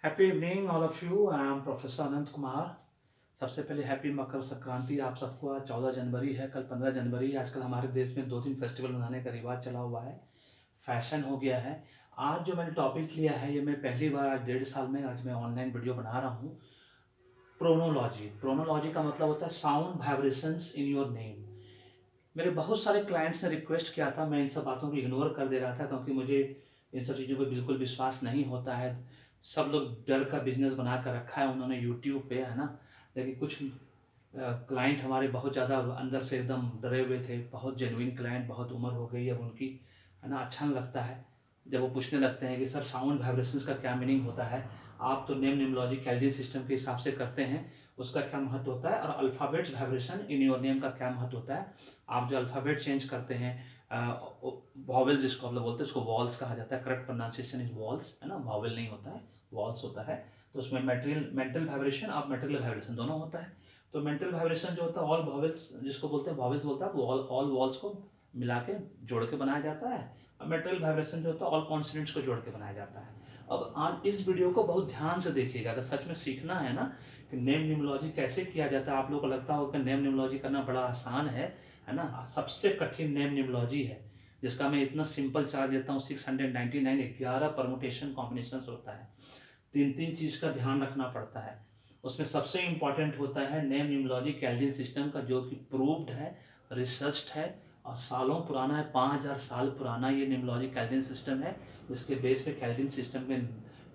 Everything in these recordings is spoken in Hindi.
Happy evening all of you. I am professor Anant Kumar. सबसे पहले हैप्पी मकर संक्रांति आप सबको। आज 14 जनवरी है, कल 15 जनवरी। आजकल हमारे देश में 2 दिन फेस्टिवल मनाने का रिवाज चला हुआ है, फैशन हो गया है। आज जो मैंने टॉपिक लिया है, ये मैं पहली बार आज 1.5 साल में आज मैं ऑनलाइन वीडियो बना रहा हूँ। प्रोनोलॉजी। प्रोनोलॉजी का मतलब होता है sound vibrations in your name. मेरे बहुत सारे क्लाइंट्स ने रिक्वेस्ट किया था, मैं इन सब बातों को इग्नोर कर दे रहा था क्योंकि मुझे इन सब चीज़ों पर बिल्कुल विश्वास नहीं होता है। सब लोग डर का बिजनेस बना कर रखा है उन्होंने यूट्यूब पे, है ना। लेकिन कुछ क्लाइंट हमारे बहुत ज़्यादा अंदर से एकदम डरे हुए थे, बहुत जेन्युइन क्लाइंट, बहुत उम्र हो गई अब उनकी, है ना। अच्छा नहीं लगता है जब वो पूछने लगते हैं कि सर साउंड वाइब्रेशंस का क्या मीनिंग होता है। आप तो नेम निमोलॉजी कैल्विन सिस्टम के हिसाब से करते हैं, उसका क्या महत्व होता है, और alphabets vibration in your name का क्या महत्व होता है। आप जो अल्फ़ाबेट चेंज करते हैं, वॉवेल्स जिसको हम लोग बोलते हैं, उसको वॉल्स कहा जाता है। करेक्ट प्रोनाउंसिएशन इज वॉल्स, है ना, वॉवेल नहीं होता है, वॉल्स होता है। तो उसमें मेंटल वाइब्रेशन और मटेरियल वाइब्रेशन दोनों होता है। तो मेंटल वाइब्रेशन जो होता है, ऑल वॉवेल्स जिसको बोलते हैं, वॉवेल्स बोलता है, वो ऑल वॉल्स को मिला के जोड़ के बनाया जाता है। और मेटेरियल वाइब्रेशन जो होता है, ऑल कॉन्सोनेंट्स को जोड़ के बनाया जाता है। अब आज इस वीडियो को बहुत ध्यान से देखिएगा, अगर सच में सीखना है ना कि नेम न्यूमरोलॉजी कैसे किया जाता है। आप लोगों को लगता होगा कि नेम न्यूमरोलॉजी करना बड़ा आसान है ना। सबसे कठिन नेम न्यूमरोलॉजी है, जिसका मैं इतना सिंपल चार्ज लेता हूँ 699। 11 परमुटेशन कॉम्बिनेशन होता है, 3 चीज़ का ध्यान रखना पड़ता है। उसमें सबसे इंपॉर्टेंट होता है नेम न्यूमरोलॉजी कैल्विन सिस्टम का, जो कि प्रूव्ड है, रिसर्च्ड है और सालों पुराना है। 5000 साल पुराना ये न्यूमरोलॉजी कैल्विन सिस्टम है, जिसके बेस पे कैल्विन सिस्टम में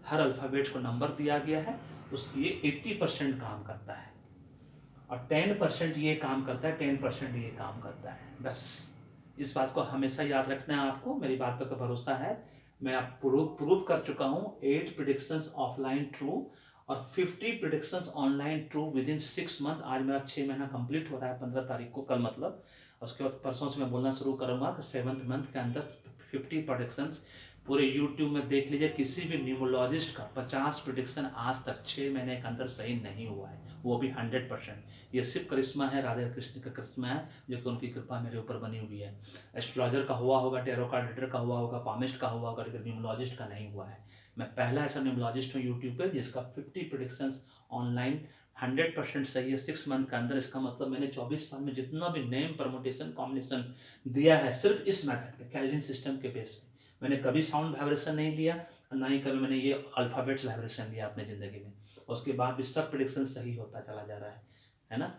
हर अल्फ़ाबेट्स को नंबर दिया गया है। ये 80% काम करता है और 10% ये काम करता है, 10% ये काम करता है, बस। इस बात को हमेशा याद रखना है आपको, मेरी बात पर भरोसा है। मैं आप प्रूव कर चुका हूँ 8 प्रिडिक्शंस ऑफलाइन ट्रू और 50 predictions online true with in 6 month. आज मेरा 6 महीना कंप्लीट हो रहा है 15 तारीख को, कल मतलब। उसके बाद परसों से मैं बोलना शुरू करूँगा कि 7th मंथ के अंदर 50 प्रोडिक्शंस। पूरे यूट्यूब में देख लीजिए, किसी भी न्यूमरोलॉजिस्ट का 50 प्रिडिक्शन आज तक 6 महीने के अंदर सही नहीं हुआ है, वो भी 100%। ये सिर्फ करिश्मा है, राधे कृष्ण का करिश्मा है, जो कि उनकी कृपा मेरे ऊपर बनी हुई है। एस्ट्रोलॉजर का हुआ होगा, टेरो कार्ड रीडर का हुआ होगा, पामिस्ट का हुआ होगा, लेकिन न्यूमरोलॉजिस्ट का नहीं हुआ है। मैं पहला ऐसा न्यूमरोलॉजिस्ट हूँ यूट्यूब पे जिसका 50 प्रिडिक्शंस ऑनलाइन 100% सही है 6 मंथ के अंदर। इसका मतलब मैंने 24 साल में जितना भी नेम परमुटेशन कॉम्बिनेशन दिया है, सिर्फ इस मेथड पे, कैल्विन सिस्टम के बेस पे। मैंने कभी साउंड वाइब्रेशन नहीं लिया और ना ही कभी मैंने ये अल्फ़ाबेट्स वाइब्रेशन लिया अपने ज़िंदगी में। उसके बाद भी सब प्रिडिक्शन सही होता चला जा रहा है ना।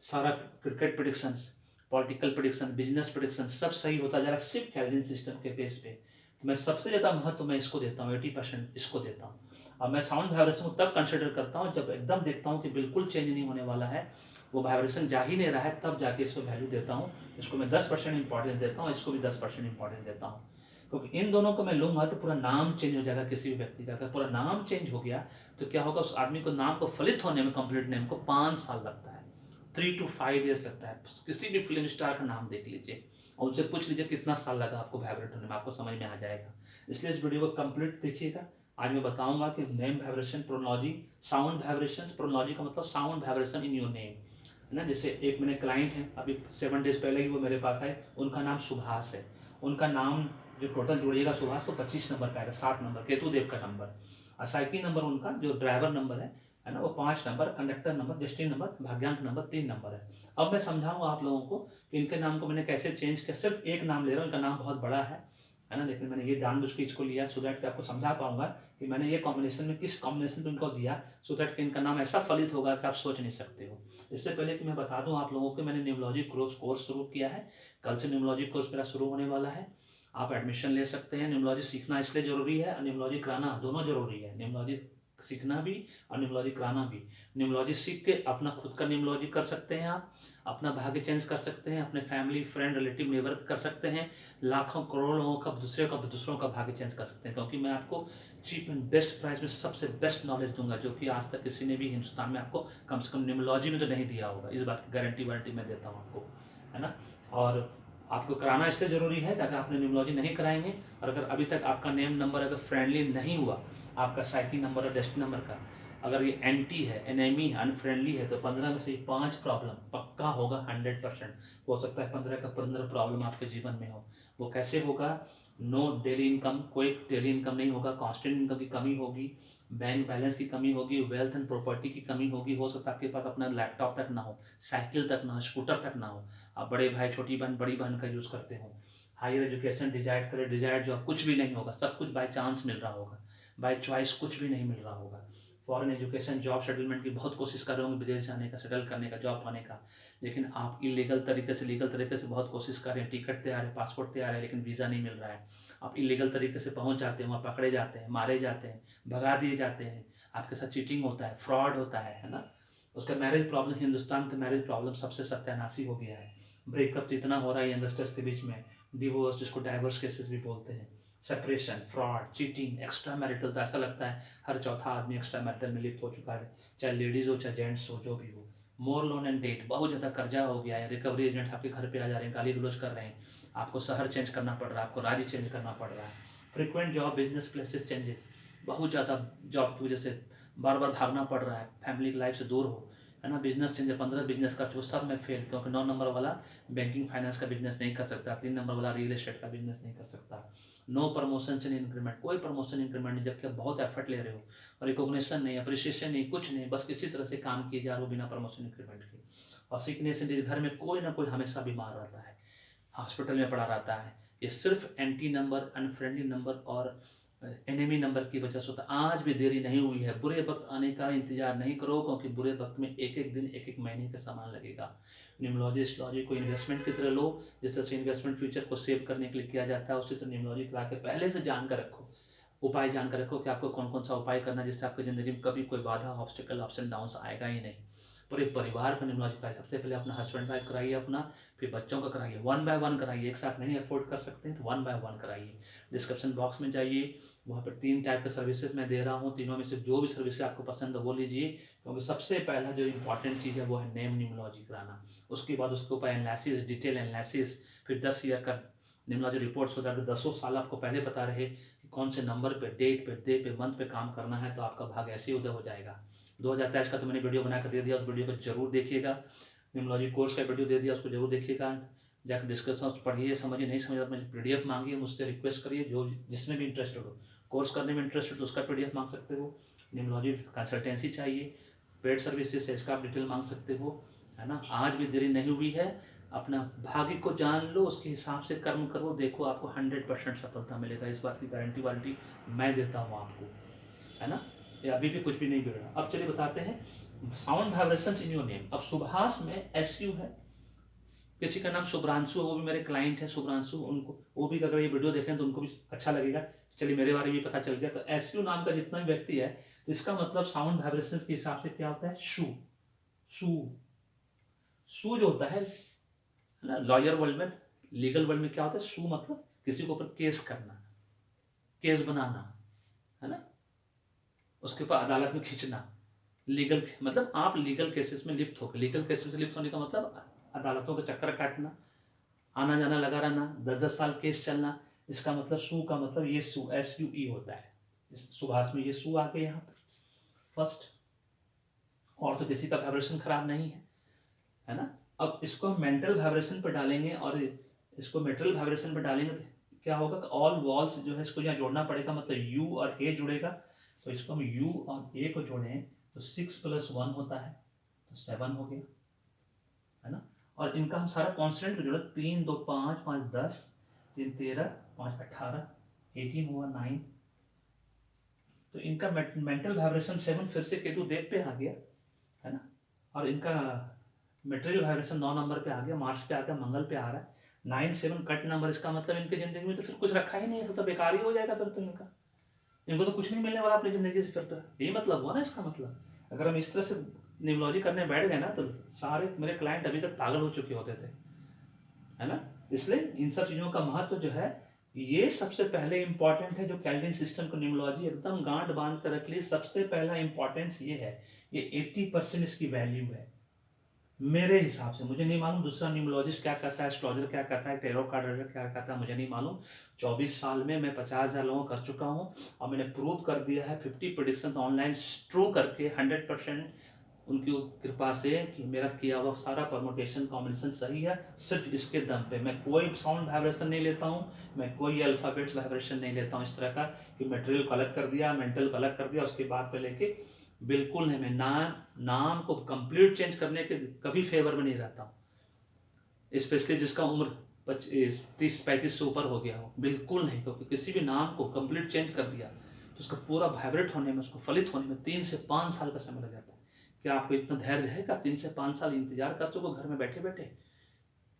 सारा cricket predictions, political prediction, business prediction सब सही होता जा रहा है, सिर्फ कैल्विन सिस्टम के बेस पे। तो मैं सबसे ज़्यादा महत्व मैं इसको देता हूँ, 80% इसको देता हूँ। अब मैं साउंड वाइब्रेशन को तब कंसिडर करता हूँ जब एकदम देखता हूँ कि बिल्कुल चेंज नहीं होने वाला है, वो वाइब्रेशन जा ही नहीं रहा है, तब जाके इसको वैल्यू देता हूँ। इसको मैं 10% इंपॉर्टेंस देता हूँ, इसको भी 10% इंपॉर्टेंस देता हूँ। क्योंकि इन दोनों को मैं लूंगा तो पूरा नाम चेंज हो जाएगा किसी भी व्यक्ति का। अगर पूरा नाम चेंज हो गया तो क्या होगा, उस आदमी को नाम को फलित होने में, कंप्लीट नेम को 5 साल लगता है, 3 to 5 years लगता है। किसी भी फिल्म स्टार का नाम देख लीजिए और उनसे पूछ लीजिए कितना साल लगा आपको वाइब्रेट होने में, आपको समझ में आ जाएगा। इसलिए इस वीडियो को कंप्लीट देखिएगा। आज मैं बताऊंगा कि नेम वाइब्रेशन प्रोनोलॉजी, साउंड वाइब्रेशन। प्रोनोलॉजी का मतलब sound vibration in your name, है ना। जैसे एक मेरे क्लाइंट हैं, अभी 7 डेज पहले ही वो मेरे पास आए, उनका नाम सुभाष है। उनका नाम जो टोटल जोड़िएगा सुभाष तो 25 नंबर का आएगा, 7 नंबर केतुदेव का नंबर। और साइकिल नंबर उनका जो ड्राइवर नंबर है ना, वो 5 number, conductor number, destiny number, भाग्यांक नंबर 3 नंबर है। अब मैं समझाऊंगा आप लोगों को कि इनके नाम को मैंने कैसे चेंज किया। सिर्फ एक नाम ले रहा हूँ, इनका नाम बहुत बड़ा है ना, लेकिन मैंने ये जानबूझ के इसको लिया सो दैट कि आपको समझा पाऊंगा कि मैंने ये कॉम्बिनेशन में किस कॉम्बिनेशन में इनको दिया, सो दैट कि इनका नाम ऐसा फलित होगा कि आप सोच नहीं सकते हो। इससे पहले कि मैं बता दूं आप लोगों को, मैंने न्यूमरोलॉजी कोर्स शुरू किया है। कल से न्यूमरोलॉजी कोर्स मेरा शुरू होने वाला है, आप एडमिशन ले सकते हैं। न्यूमरोलॉजी सीखना इसलिए जरूरी है और न्यूमरोलॉजी कराना दोनों जरूरी है। न्यूमरोलॉजी सीखना भी और न्यूमरोलॉजी कराना भी। न्यूमरोलॉजी सीख के अपना खुद का न्यूमरोलॉजी कर सकते हैं, आप अपना भाग्य चेंज कर सकते हैं, अपने फैमिली, फ्रेंड, रिलेटिव, नेबर कर सकते हैं, लाखों करोड़ों लोगों का, दूसरों का भाग्य चेंज कर सकते हैं। क्योंकि मैं आपको चीप एंड बेस्ट प्राइस में सबसे बेस्ट नॉलेज दूंगा, जो कि आज तक किसी ने भी हिंदुस्तान में आपको कम से कम न्यूमरोलॉजी में तो नहीं दिया होगा। इस बात की गारंटी वारंटी मैं देता हूँ आपको, है ना। और आपको कराना इसलिए ज़रूरी है कि अगर आपने न्यूमरोलॉजी नहीं कराएंगे और अगर अभी तक आपका नेम नंबर अगर फ्रेंडली नहीं हुआ, आपका साइकिल नंबर और डेस्टिनी नंबर का अगर ये एंटी है, एनेमी है, अनफ्रेंडली है, तो 15 में से 5 प्रॉब्लम पक्का होगा, 100%। हो सकता है 15 का 15 प्रॉब्लम आपके जीवन में हो। वो कैसे होगा, नो डेली इनकम, कोई डेली इनकम नहीं होगा, कांस्टेंट इनकम की कमी होगी, बैंक बैलेंस की कमी होगी, वेल्थ एंड प्रॉपर्टी की कमी होगी। हो सकता है आपके पास अपना लैपटॉप तक ना हो, साइकिल तक ना हो, स्कूटर तक ना हो, आप बड़े भाई छोटी बहन बड़ी बहन का यूज़ करते हो। हायर एजुकेशन डिजायर्ड करे, डिजायर्ड जॉब कुछ भी नहीं होगा, सब कुछ बाय चांस मिल रहा होगा, बाय चॉइस कुछ भी नहीं मिल रहा होगा। फॉरेन एजुकेशन जॉब सेटलमेंट की बहुत कोशिश कर रहे होंगे, विदेश जाने का, सेटल करने का, जॉब पाने का, लेकिन आप इलीगल तरीके से लीगल तरीके से बहुत कोशिश कर रहे हैं, टिकट तैयार है, पासपोर्ट तैयार है, लेकिन वीज़ा नहीं मिल रहा है। आप इलीगल तरीके से पहुंच जाते हैं, वहाँ पकड़े जाते हैं, मारे जाते हैं, भगा दिए जाते हैं, आपके साथ चीटिंग होता है, फ्रॉड होता है ना। उसका मैरिज प्रॉब्लम, हिंदुस्तान का मैरिज प्रॉब्लम सबसे सत्यानाशी हो गया है। ब्रेकअप तो इतना हो रहा है यंगस्टर्स के बीच में, डिवोर्स जिसको डाइवर्स केसेस भी बोलते हैं, separation, fraud, cheating, extra marital, तो ऐसा लगता है हर चौथा आदमी एक्स्ट्रा मैरिटल में लिप्त हो चुका है, चाहे लेडीज़ हो चाहे जेंट्स हो, जो भी हो। मोर लोन एंड डेट, बहुत ज़्यादा कर्जा हो गया है, रिकवरी एजेंट्स आपके घर पे आ जा रहे हैं, गाली गलौज कर रहे हैं, आपको शहर चेंज करना पड़ रहा है, आपको राज्य चेंज करना पड़ रहा है। Frequent job business places changes, बहुत ज़्यादा जॉब की वजह से बार बार भागना पड़ रहा है, फैमिली की लाइफ से दूर हो, है ना। बिजनेस चेंज, 15 बिजनेस कर चुके, सब में फेल, क्योंकि 9 नंबर वाला बैंकिंग फाइनेंस का बिजनेस नहीं कर सकता, 3 नंबर वाला रियल एस्टेट का बिजनेस नहीं कर सकता। नो प्रमोशन इन इंक्रीमेंट, कोई प्रमोशन इंक्रीमेंट नहीं, जबकि आप बहुत एफर्ट ले रहे हो, रिकॉग्निशन नहीं, अप्रिशिएशन नहीं, कुछ नहीं, बस किसी तरह से काम किए जा रहे हो बिना प्रमोशन इंक्रीमेंट के। और सिकनेस जिस घर में कोई ना कोई हमेशा बीमार रहता है, हॉस्पिटल में पड़ा रहता है, ये सिर्फ एंटी नंबर, अनफ्रेंडली नंबर और एनिमी नंबर की वजह से होता है। आज भी देरी नहीं हुई है, बुरे वक्त आने का इंतजार नहीं करो, क्योंकि बुरे वक्त में एक एक दिन एक एक महीने का सामान लगेगा। न्यूमरोलॉजी एस्ट्रोलॉजी को इन्वेस्टमेंट की तरह लो, जिस तरह से इन्वेस्टमेंट फ्यूचर को सेव करने के लिए किया जाता है, उसी तरह न्यूमरोलॉजी करा के पहले से जान कर रखो, उपाय जान कर रखो कि आपको कौन कौन सा उपाय करना है, जिससे आपकी ज़िंदगी में कभी कोई बाधा, ऑब्स्टिकल, अप्स एंड डाउन्स आएगा ही नहीं। पूरे परिवार का न्यूमरोलॉजी कराइए, सबसे पहले अपना हस्बैंड वाइफ कराइए अपना, फिर बच्चों का कराइए, 1 बाय 1 कराइए, एक साथ नहीं अफोर्ड कर सकते हैं तो 1 बाय 1 कराइए। डिस्क्रिप्शन बॉक्स में जाइए, वहाँ पर 3 टाइप के सर्विसेज मैं दे रहा हूँ, तीनों में से जो भी सर्विस आपको पसंद है वो लीजिए, क्योंकि सबसे पहला जो इंपॉर्टेंट चीज़ है वो है नेम न्यूमरोलॉजी कराना। उसके बाद उसके ऊपर एनालिसिस, डिटेल एनालिसिस, फिर 10 ईयर का न्यूमरोलॉजी रिपोर्ट्स हो जाकर 10 साल आपको पहले पता रहे कि कौन से नंबर पे, डेट पे, डे पे, मंथ पे काम करना है, तो आपका भाग ऐसे ही उदय हो जाएगा। 2023 का तो मैंने वीडियो बना कर दे दिया, उस वीडियो को जरूर देखिएगा। न्यूमरोलॉजी कोर्स का वीडियो दे दिया, उसको जरूर देखिएगा, जाकर डिस्कशन पढ़िए, समझिए, नहीं समझ मुझे पीडीएफ मांगिए, मुझसे रिक्वेस्ट करिए, जो जिसमें भी इंटरेस्टेड हो, कोर्स करने में इंटरेस्टेड तो उसका पीडीएफ मांग सकते हो। न्यूमरोलॉजी कंसल्टेंसी चाहिए, पेड सर्विसेज से इसका आप डिटेल मांग सकते हो, है ना। आज भी देरी नहीं हुई है, अपना भाग्य को जान लो, उसके हिसाब से कर्म करो, देखो आपको 100% सफलता मिलेगा, इस बात की गारंटी वारंटी मैं देता हूँ आपको, है ना। ये अभी भी कुछ भी नहीं बिगड़ा। अब चलिए बताते हैं sound vibrations in your name. अब सुभाष में SU है, किसी का नाम शुभ्रांशु है, वो भी मेरे क्लाइंट है शुभ्रांशु, उनको वो भी अगर ये वीडियो देखें तो उनको भी अच्छा लगेगा, चलिए मेरे बारे में भी पता चल गया। तो SU नाम का जितना भी व्यक्ति है, तो इसका मतलब साउंड वाइब्रेशंस के हिसाब से क्या होता है, शू। शू, शू जो होता है ना, लॉयर वर्ल्ड में, लीगल वर्ल्ड में क्या होता है, शू मतलब किसी के ऊपर केस करना, केस बनाना, है ना, उसके ऊपर अदालत में खींचना। लीगल मतलब आप लीगल केसेस में लिप्त हो, लीगल केसेस में लिप्त होने का मतलब अदालतों का चक्कर काटना, आना जाना लगा रहना, 10-10 साल केस चलना, इसका मतलब सू का मतलब ये सू, SUE होता है। इस सुभाष में ये सू आ गए यहाँ पे फर्स्ट, और तो किसी का वाइब्रेशन खराब नहीं है ना। अब इसको हम मेंटल वाइब्रेशन पर डालेंगे और इसको मेटल वाइब्रेशन पर डालेंगे तो क्या होगा, ऑल वॉल्स जो है इसको यहाँ जोड़ना पड़ेगा, मतलब U और A जुड़ेगा, तो इसको हम U और A को जोड़ें तो 6 + 1 होता है, तो 7 हो गया, है ना। और इनका हम सारा कॉन्स्टेंट को जोड़ा, 3 2 5 5 10, 3 13, 5 18, 18 हुआ 9, तो इनका मेंटल वाइब्रेशन 7 फिर से केतु देव पे आ गया, है ना। और इनका मेटेरियल वाइब्रेशन 9 नंबर पे आ गया, मार्स पे आ गया, मंगल पे आ रहा है, 9 7 कट नंबर, इसका मतलब इनकी जिंदगी में तो फिर कुछ रखा ही नहीं है, तो बेकार ही हो जाएगा फिर तो इनको तो कुछ नहीं मिलने वाला अपनी जिंदगी से, फिर तो यही मतलब हुआ ना इसका मतलब। अगर हम इस तरह से न्यूमरोलॉजी करने बैठ गए ना, तो सारे मेरे क्लाइंट अभी तक पागल हो चुके होते थे, है ना। इसलिए इन सब चीज़ों का महत्व जो है, ये सबसे पहले इंपॉर्टेंट है, जो कैलेंडर सिस्टम को न्यूमरोलॉजी एकदम गांठ बांध कर रख ली, सबसे पहला इंपॉर्टेंस ये है, ये 80% इसकी वैल्यू है मेरे हिसाब से। मुझे नहीं मालूम दूसरा न्यूमरोलॉजिस्ट क्या कहता है, एस्ट्रोलॉजर क्या कहता है, टैरो कार्ड रीडर क्या कहता है, मुझे नहीं मालूम। 24 साल में मैं 50,000 लोगों कर चुका हूँ, और मैंने प्रूव कर दिया है 50 प्रिडिक्शन ऑनलाइन ट्रू करके 100% उनकी कृपा से कि मेरा किया हुआ सारा परमुटेशन कॉम्बिनेशन सही है, सिर्फ इसके दम पे। मैं कोई साउंड वाइब्रेशन नहीं लेता हूँ, मैं कोई अल्फ़ाबेट्स वाइब्रेशन नहीं लेता हूँ इस तरह का कि मटेरियल को अलग कर दिया, मेंटल को अलग कर दिया, उसके बाद पे लेके बिल्कुल नहीं। मैं नाम को कंप्लीट चेंज करने के कभी फेवर में नहीं रहता हूँ, स्पेशली जिसका उम्र 30-35 से ऊपर हो गया हो, बिल्कुल नहीं। क्योंकि किसी भी नाम को कंप्लीट चेंज कर दिया तो उसका पूरा वाइब्रेट होने में, उसको फलित होने में 3 से 5 साल का समय लग जाता है। क्या आपको इतना धैर्य है कि आप 3 से 5 साल इंतजार कर सको घर में बैठे बैठे?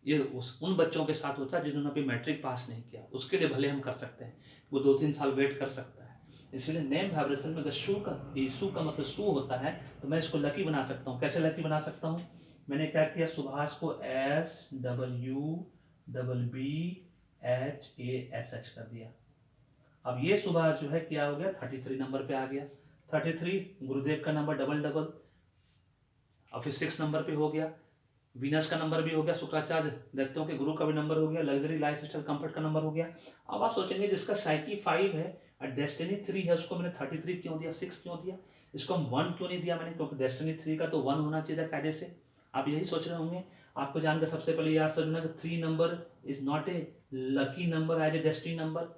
ये उन बच्चों के साथ होता है जिन्होंने अभी मैट्रिक पास नहीं किया, उसके लिए भले हम कर सकते हैं, वो 2-3 साल वेट कर सकता है। इसलिए नेम वाइब्रेशन में अगर शू का मतलब सू होता है तो मैं इसको लकी बना सकता हूँ। कैसे लकी बना सकता हूँ? मैंने क्या किया, सुभाष को SWBBHASH कर दिया। अब ये सुभाष जो है क्या हो गया, 33 नंबर पे आ गया। 33 गुरुदेव का नंबर डबल डबल, और फिर 6 नंबर पे हो गया। वीनस का नंबर भी हो गया, शुक्राचार्य दैत्यों के गुरु का भी नंबर हो गया, लग्जरी लाइफ स्टाइल कंफर्ट का नंबर हो गया। अब आप सोचेंगे जिसका साइकी 5 है और डेस्टिनी 3 है, उसको मैंने 33 क्यों दिया, 6 क्यों दिया, इसको हम 1 क्यों नहीं दिया मैंने? क्योंकि डेस्टिनी 3 का तो 1 होना चाहिए था कायदे से। आप यही सोच रहे होंगे। आपको जानकर सबसे पहले याद समझना कि 3 number is not a lucky number as a destiny number,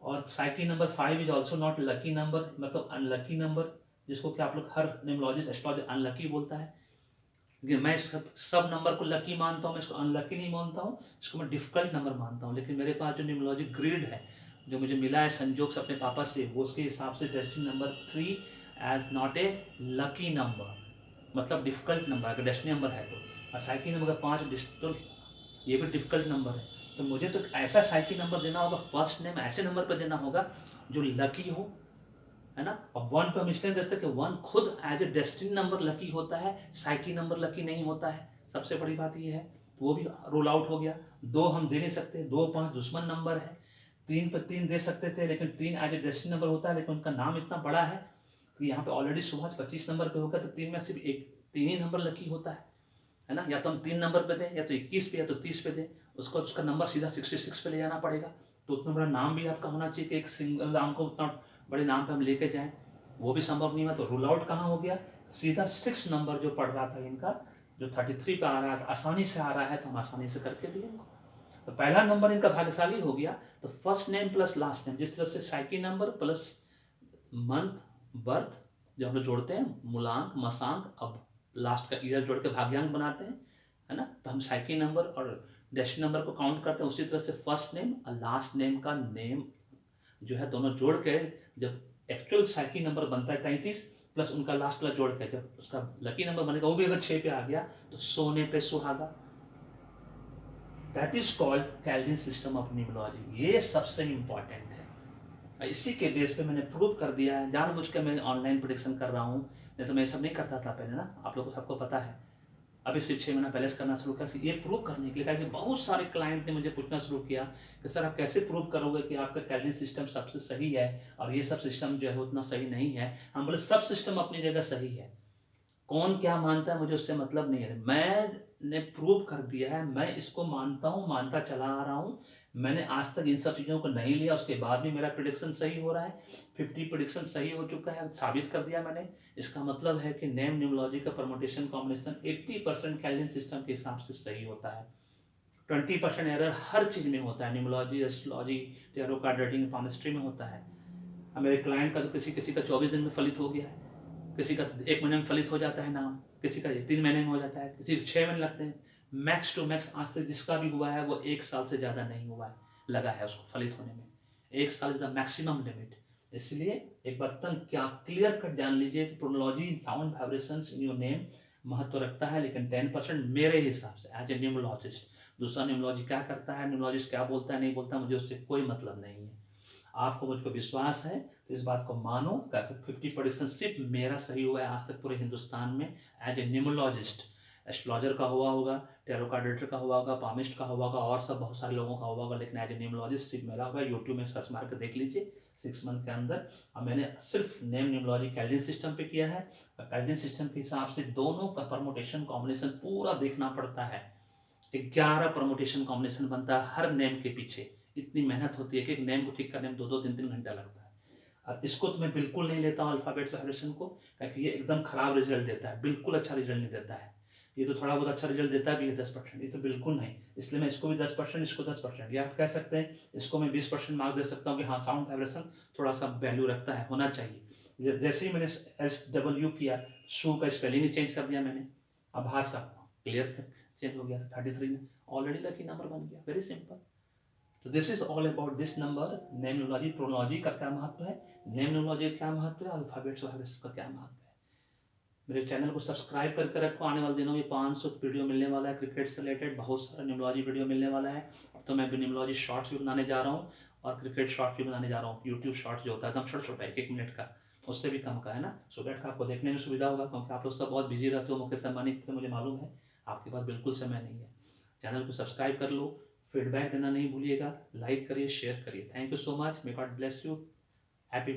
और psyche number 5 is also not lucky number, मतलब अनलकी नंबर, जिसको कि आप लोग हर न्यूमरोलॉजिस्ट एस्ट्रोलॉजर अनलकी बोलता है। मैं सब नंबर को लकी मानता हूँ, मैं इसको अनलकी नहीं मानता हूँ, इसको मैं डिफिकल्ट नंबर मानता हूँ। लेकिन मेरे पास जो न्यूमरोलॉजी ग्रिड है, जो मुझे मिला है संजोग से अपने पापा से, वो उसके हिसाब से destiny number 3 as not a lucky number, मतलब डिफिकल्ट नंबर अगर डेस्टिनी नंबर है तो। और साइकी नंबर का 5 डिजिटल, ये भी डिफिकल्ट नंबर है। तो मुझे तो ऐसा साइकी नंबर देना होगा, फर्स्ट नेम ऐसे नंबर पर देना होगा जो लकी हो, है ना। और 1 पे हम इसलिए देते कि 1 खुद as a destiny number lucky होता है, साइकी नंबर लकी नहीं होता है। सबसे बड़ी बात ये है, तो वो भी रोल आउट हो गया। 2 हम दे नहीं सकते, 2-5 दुश्मन नंबर है। 3 पे 3 दे सकते थे, लेकिन 3 एज ए डेस्टिनी नंबर होता है, लेकिन उनका नाम इतना बड़ा है तो यहाँ पे ऑलरेडी सुभाष 25 नंबर पे होगा, तो 3 में सिर्फ 3 ही नंबर लकी होता है ना। या तो हम 3 नंबर पे दें, या तो 21 पे, या तो 30 पे दें, उसको उसका नंबर सीधा 66 पे ले जाना पड़ेगा। तो उतना बड़ा नाम भी आपका होना चाहिए कि एक सिंगल नाम को उतना बड़े नाम पे हम लेके जाएं, वो भी संभव नहीं हुआ। तो रूल आउट कहाँ हो गया, सीधा 6 नंबर जो पड़ रहा था इनका, जो 33 पे आ रहा था, आसानी से आ रहा है तो हम आसानी से करके दिए इनको। तो पहला नंबर इनका भाग्यशाली हो गया। तो first name plus last name, जिस तरह से psyche number plus month birth जब हम लोग जोड़ते हैं, मूलांक मसांक, अब लास्ट का ईयर जोड़ के भाग्यांक बनाते हैं, है ना। तो हम साइकी नंबर और डेस्टिनी नंबर को काउंट करते हैं, उसी तरह से फर्स्ट नेम और लास्ट नेम का नेम जो है दोनों जोड़ के जब एक्चुअल साइकी नंबर बनता है 33 प्लस उनका लास्ट वाला जोड़ के जब उसका लकी नंबर बनेगा, वो भी अगर 6 पे आ गया तो सोने पे सुहागा। That is called Calvin system of numerology. ये सबसे इंपॉर्टेंट है। इसी के बेस पे मैंने प्रूव कर दिया है, जानबूझ के मैं ऑनलाइन प्रोडिक्शन कर रहा हूँ, नहीं तो मैं सब नहीं करता था पहले ना, आप लोगों को सबको पता है। अभी सिर्फ 6 महीना पहले से करना शुरू कर, ये प्रूव करने के लिए कि बहुत सारे क्लाइंट ने मुझे पूछना शुरू किया कि सर आप कैसे प्रूव करोगे कि आपका कैल्विन सिस्टम सबसे सही है और ये सब सिस्टम जो है उतना सही नहीं है। हम बोले सब सिस्टम अपनी जगह सही है, कौन क्या मानता है मुझे उससे मतलब नहीं है, मैंने प्रूव कर दिया है, मैं इसको मानता हूँ, मानता चला आ रहा हूँ। मैंने आज तक इन सब चीज़ों को नहीं लिया, उसके बाद भी मेरा प्रिडिक्शन सही हो रहा है। 50 प्रिडिक्शन सही हो चुका है, साबित कर दिया मैंने। इसका मतलब है कि नेम न्यूमरोलॉजी का परमुटेशन कॉम्बिनेशन 80% कैल्विन सिस्टम के हिसाब से सही होता है। 20% एरर हर चीज़ में होता है, numerology, astrology, tarot card reading, palmistry में होता है। मेरे क्लाइंट का तो किसी का 24 दिन में फलित हो गया है, किसी का 1 महीने में फलित हो जाता है नाम, किसी का 3 महीने में हो जाता है, किसी को 6 महीने लगते हैं। मैक्स टू मैक्स आज तक जिसका भी हुआ है वो 1 साल से ज़्यादा नहीं हुआ है, लगा है उसको फलित होने में। 1 साल इज द मैक्सिमम लिमिट। इसलिए एक बात क्या क्लियर कट जान लीजिए कि pronology sound vibrations in your name महत्व रखता है, लेकिन 10% मेरे हिसाब से एज ए न्यूमरोलॉजिस्ट। दूसरा न्यूमरोलॉजी क्या करता है, न्यूमरोलॉजिस्ट क्या बोलता है नहीं बोलता, मुझे उससे कोई मतलब नहीं है। आपको मुझ पर विश्वास है तो इस बात को मानो कि 50% सिर्फ मेरा सही हुआ है आज तक पूरे हिंदुस्तान में एज ए न्यूमरोलॉजिस्ट। एस्ट्रोलॉजर का हुआ होगा, टैरो कार्ड रीडर का हुआ होगा, पामिस्ट का हुआ होगा, और सब बहुत सारे लोगों का हुआ होगा, लेकिन एज ए न्यूमरोलॉजिस्ट सिर्फ मेरा हुआ है। यूट्यूब में सर्च मार कर देख लीजिए 6 मंथ के अंदर। और मैंने सिर्फ नेम न्यूमरोलॉजी कैल्विन सिस्टम पे किया है, और कैल्विन सिस्टम के हिसाब से दोनों का परमुटेशन कॉम्बिनेशन पूरा देखना पड़ता है। 11 परमुटेशन कॉम्बिनेशन बनता है हर नेम के पीछे। इतनी मेहनत होती है कि एक नेम को ठीक करने में 2-2 3-3 घंटा लगता है। और इसको तो मैं बिल्कुल नहीं लेता हूँ अल्फ़ाबेट्स वाइब्रेशन को, ताकि ये एकदम ख़राब रिजल्ट देता है, बिल्कुल अच्छा रिजल्ट नहीं देता है। ये तो थोड़ा बहुत अच्छा रिजल्ट देता भी है 10%, ये तो बिल्कुल नहीं। इसलिए मैं इसको भी 10%, इसको 10%, या आप कह सकते हैं इसको मैं 20% मार्क्स दे सकता हूँ कि हाँ साउंड वाइब्रेशन थोड़ा सा वैल्यू रखता है, होना चाहिए। जैसे ही मैंने SW किया, शू का स्पेलिंग ही चेंज कर दिया मैंने, आभास का क्लियर चेंज हो गया, 33 में ऑलरेडी लकी नंबर बन गया, वेरी सिंपल। तो this is all about this number. Nameology, pronology का क्या महत्व है, नेमनोलॉजी का क्या महत्व है, अल्फाबेट्स वाइब्रेशन का क्या महत्व है। मेरे चैनल को सब्सक्राइब करके रखो, आने वाले दिनों में 500 वीडियो मिलने वाला है क्रिकेट से रिलेटेड, बहुत सारा न्यूमरोलॉजी वीडियो मिलने वाला है। तो मैं न्यूमरोलॉजी शॉर्ट्स भी बनाने जा रहा हूँ और क्रिकेट शॉर्ट्स भी बनाने जा रहा हूँ। यूट्यूब शॉर्ट्स जो होता है एकदम छोटा छोटा 1-1 मिनट का, उससे भी कम का है ना, सो दैट का आपको देखने में सुविधा होगा, क्योंकि आप लोग सब बहुत बिजी रहते हो मुकेश अंबानी से, मुझे मालूम है आपके पास बिल्कुल समय नहीं है। चैनल को सब्सक्राइब कर लो, फीडबैक देना नहीं भूलिएगा, लाइक करिए, शेयर करिए। Thank you so much, may God bless you, happy